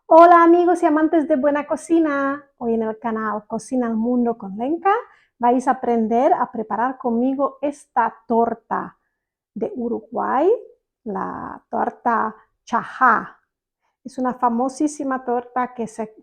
Hola amigos y amantes de buena cocina. Hoy en el canal Cocina al Mundo con Lenka vais a aprender a preparar conmigo esta torta de Uruguay, la torta chajá. Es una famosísima torta que se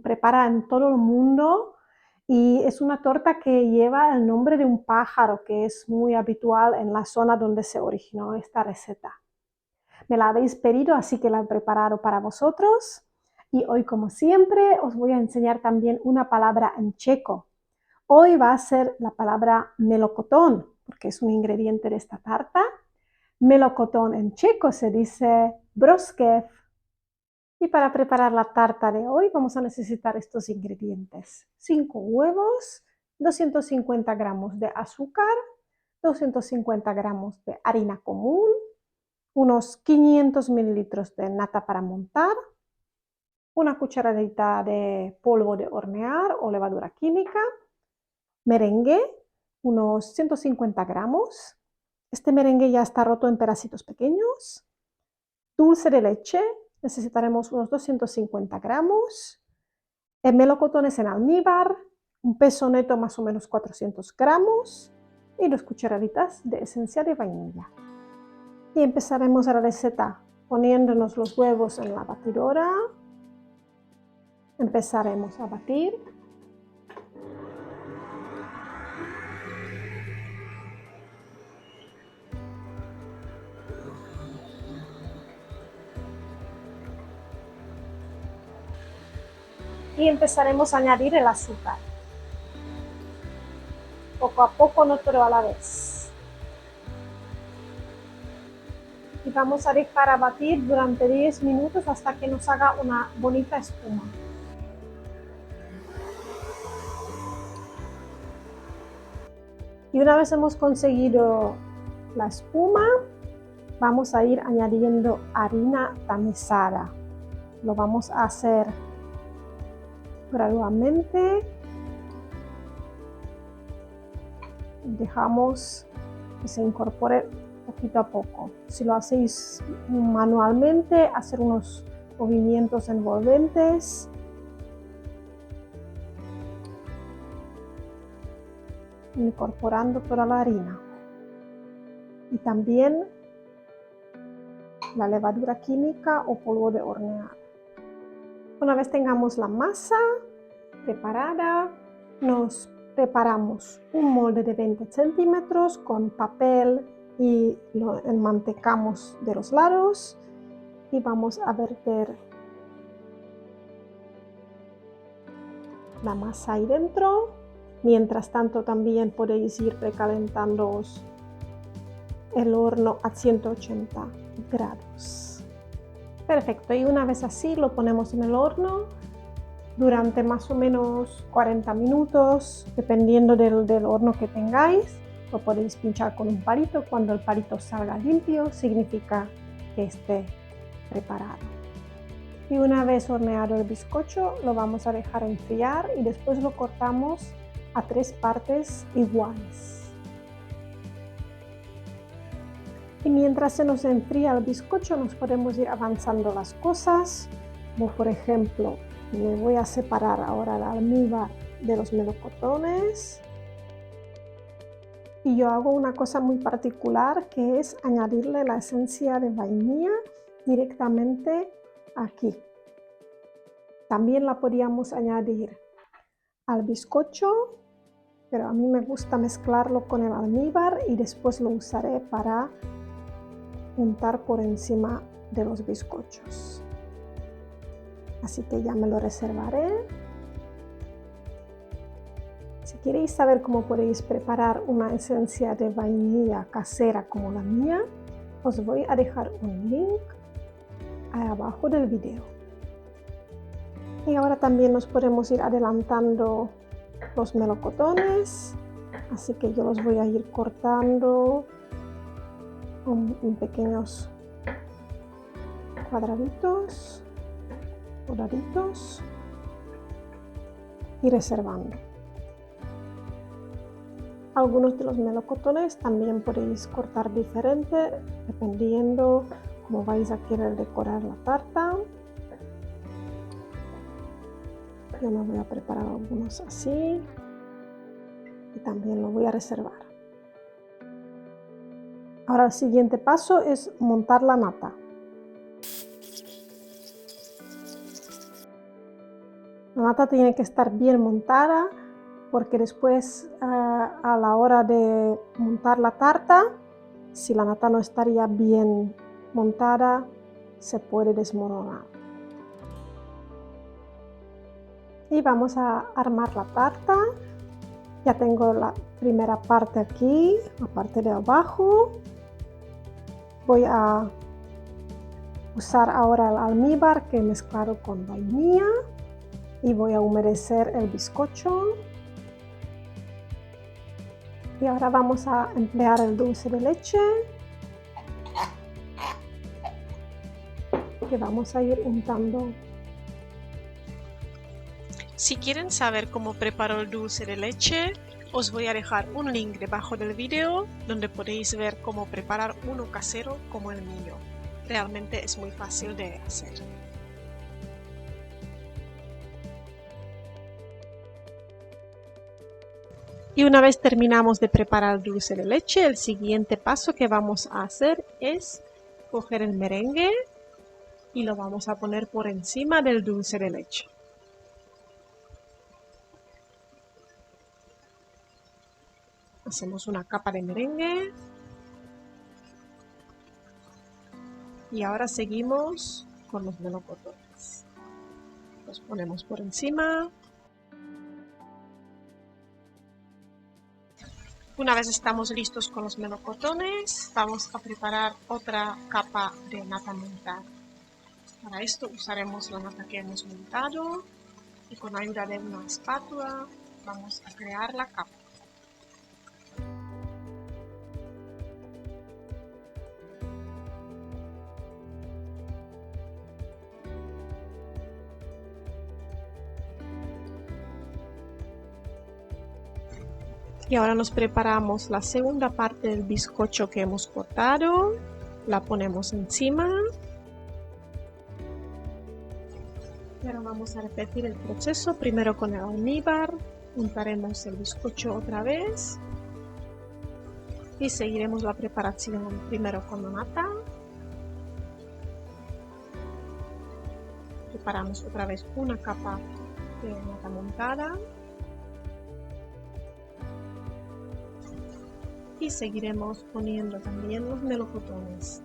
prepara en todo el mundo y es una torta que lleva el nombre de un pájaro que es muy habitual en la zona donde se originó esta receta. Me la habéis pedido, así que la he preparado para vosotros. Y hoy, como siempre, os voy a enseñar también una palabra en checo. Hoy va a ser la palabra melocotón, porque es un ingrediente de esta tarta. Melocotón en checo se dice broskev. Y para preparar la tarta de hoy vamos a necesitar estos ingredientes. 5 huevos, 250 gramos de azúcar, 250 gramos de harina común, unos 500 mililitros de nata para montar, una cucharadita de polvo de hornear o levadura química, merengue, unos 150 gramos. Este merengue ya está roto en pedacitos pequeños. Dulce de leche, necesitaremos unos 250 gramos. Melocotones en almíbar, un peso neto más o menos 400 gramos y 2 cucharaditas de esencia de vainilla. Y empezaremos la receta poniéndonos los huevos en la batidora. Empezaremos a batir. Y empezaremos a añadir el azúcar. Poco a poco, no todo a la vez. Y vamos a dejar a batir durante 10 minutos hasta que nos haga una bonita espuma. Y una vez hemos conseguido la espuma, vamos a ir añadiendo harina tamizada. Lo vamos a hacer gradualmente. Dejamos que se incorpore poquito a poco. Si lo hacéis manualmente, hacer unos movimientos envolventes. Incorporando toda la harina. Y también la levadura química o polvo de hornear. Una vez tengamos la masa preparada, nos preparamos un molde de 20 centímetros con papel y lo enmantecamos de los lados y vamos a verter la masa ahí dentro. Mientras tanto también podéis ir precalentando el horno a 180 grados. Perfecto, y una vez así lo ponemos en el horno durante más o menos 40 minutos, dependiendo del horno que tengáis. Lo podéis pinchar con un palito. Cuando el palito salga limpio, significa que esté preparado. Y una vez horneado el bizcocho, lo vamos a dejar enfriar y después lo cortamos a 3 partes iguales. Y mientras se nos enfría el bizcocho, nos podemos ir avanzando las cosas, como por ejemplo, me voy a separar ahora el almíbar de los melocotones. Y yo hago una cosa muy particular, que es añadirle la esencia de vainilla directamente aquí. También la podríamos añadir al bizcocho, pero a mí me gusta mezclarlo con el almíbar y después lo usaré para untar por encima de los bizcochos. Así que ya me lo reservaré. Si queréis saber cómo podéis preparar una esencia de vainilla casera como la mía, os voy a dejar un link abajo del video. Y ahora también nos podemos ir adelantando los melocotones, así que yo los voy a ir cortando en pequeños cuadraditos, doraditos y reservando. Algunos de los melocotones también podéis cortar diferente dependiendo cómo vais a querer decorar la tarta. Yo me voy a preparar algunos así y también lo voy a reservar. Ahora el siguiente paso es montar la nata. La nata tiene que estar bien montada porque después a la hora de montar la tarta, si la nata no estaría bien montada, se puede desmoronar. Y vamos a armar la tarta. Ya tengo la primera parte aquí, la parte de abajo. Voy a usar ahora el almíbar que he mezclado con vainilla y voy a humedecer el bizcocho. Y ahora vamos a emplear el dulce de leche que vamos a ir untando. Si quieren saber cómo preparo el dulce de leche, os voy a dejar un link debajo del vídeo donde podéis ver cómo preparar uno casero como el mío. Realmente es muy fácil de hacer. Y una vez terminamos de preparar el dulce de leche, el siguiente paso que vamos a hacer es coger el merengue y lo vamos a poner por encima del dulce de leche. Hacemos una capa de merengue. Y ahora seguimos con los melocotones. Los ponemos por encima. Una vez estamos listos con los melocotones, vamos a preparar otra capa de nata montada. Para esto usaremos la nata que hemos montado y con ayuda de una espátula vamos a crear la capa. Y ahora nos preparamos la segunda parte del bizcocho que hemos cortado, la ponemos encima. Y ahora vamos a repetir el proceso, primero con el almíbar, untaremos el bizcocho otra vez y seguiremos la preparación primero con la nata. Preparamos otra vez una capa de nata montada. Y seguiremos poniendo también los melocotones.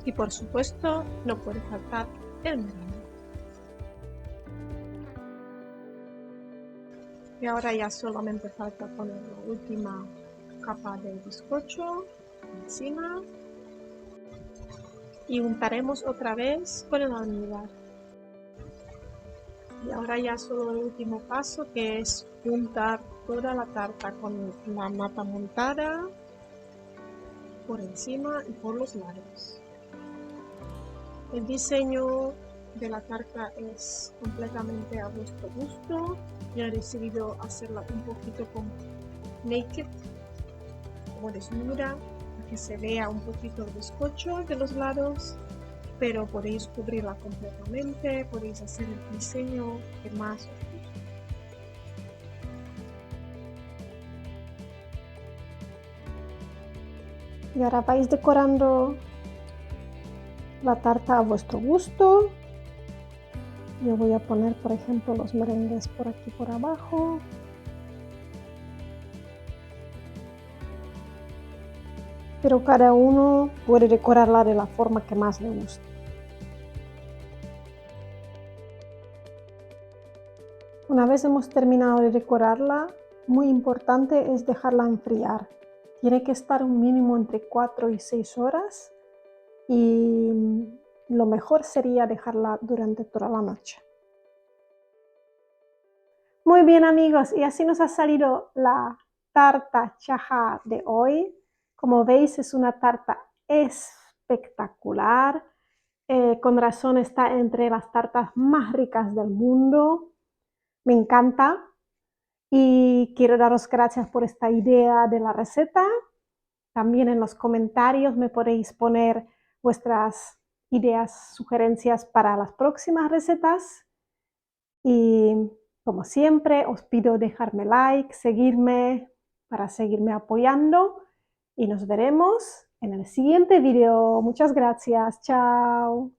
Y por supuesto no puede faltar el merengue. Y ahora ya solamente falta poner la última capa del bizcocho encima. Y untaremos otra vez con el almíbar. Y ahora ya solo el último paso, que es untar toda la tarta con la nata montada por encima y por los lados. El diseño de la tarta es completamente a vuestro gusto. Yo he decidido hacerla un poquito como naked, como desnuda, para que se vea un poquito el bizcocho de los lados. Pero podéis cubrirla completamente, podéis hacer el diseño que más os guste. Y ahora vais decorando la tarta a vuestro gusto. Yo voy a poner, por ejemplo, los merengues por aquí por abajo. Pero cada uno puede decorarla de la forma que más le guste. Una vez hemos terminado de decorarla, muy importante es dejarla enfriar. Tiene que estar un mínimo entre 4 y 6 horas y lo mejor sería dejarla durante toda la noche. Muy bien amigos, y así nos ha salido la tarta chaja de hoy. Como veis es una tarta espectacular. Con razón está entre las tartas más ricas del mundo. Me encanta y quiero daros gracias por esta idea de la receta. También en los comentarios me podéis poner vuestras ideas, sugerencias para las próximas recetas. Y como siempre, os pido dejarme like, seguirme para seguirme apoyando y nos veremos en el siguiente video. Muchas gracias. Chao.